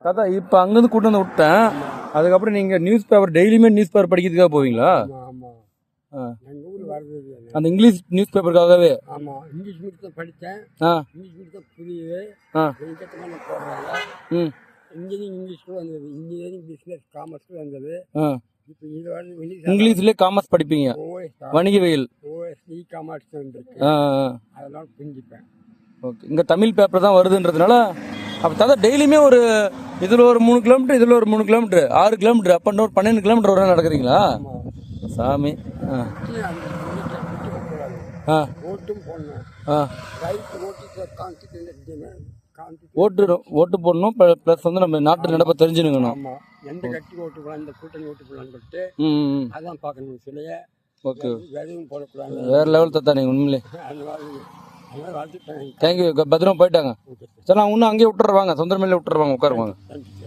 தாத்தா இப்போ அங்கேருந்து கூட்டு வந்து விட்டேன். அதுக்கப்புறம் நீங்கள் நியூஸ் பேப்பர் டெய்லியுமே நியூஸ் பேப்பர் படிக்கிறதுக்காக போவீங்களா? ஆமாம். ஆ. எங்கள் ஊர் வர்றது அந்த இங்கிலீஷ் நியூஸ் பேப்பருக்காகவே? ஆமாம். இங்கிலீஷ் மீடியம் தான் படித்தேன். ஆ. இங்கிலீஷ் மீடியம் தான் புரியுது. ஆ. வெங்கட்டமான போடுறாங்க. ம். இன்ஜினியரிங் இங்கிலீஷ் கூட வந்தது. இன்ஜினியரிங் பிஸ்னஸ் காமர்ஸ் கூட வந்தது. ஆ. இப்போ இது வந்து இங்கிலீஷ்லேயே காமர்ஸ் படிப்பீங்க? வணிகவியல். ஓஎஸ்டி காமர்ஸ் வந்துருக்கு. ஆ. அதனால புரிஞ்சுப்பேன். ஓகே. இங்கே தமிழ் பேப்பர் தான் வருதுன்றதுனால அப்போ தாத்தா டெய்லியுமே ஒரு இதில் ஒரு 3 கிலோமீட்டர் இதில் ஒரு 3 kilometre 6 kilometre up and down 12 kilometre வரை நடக்கிறீங்களா? சாமி. ஆ. ஆ. ஓட்டும் போடணும். ஆ. ரைட் ஓட்டு காமிச்சு ஓட்டு போடணும். ப்ளஸ் வந்து நம்ம நாட்டு நடப்பை தெரிஞ்சுக்கணும். ஆமாம். எந்த கட்சி ஓட்டு போடலாம், இந்த கூட்டணி ஓட்டு போடலான்னு சொல்லிட்டு ம். அதான் பார்க்கணும். சிலைய ஓகே. வெறும் போடக்கூடாது. வேறு லெவல் தாத்தா நீங்கள் உண்மையிலே. அந்த மாதிரி அதனால் வாழ்த்துட்டேன். தேங்க்யூ. பத்திரமா போயிட்டாங்க. சரி நான் இன்னும் அங்கேயே விட்டுருவாங்க, சொந்த மேலே விட்டுருவாங்க, உட்காருவாங்க. நன்றி.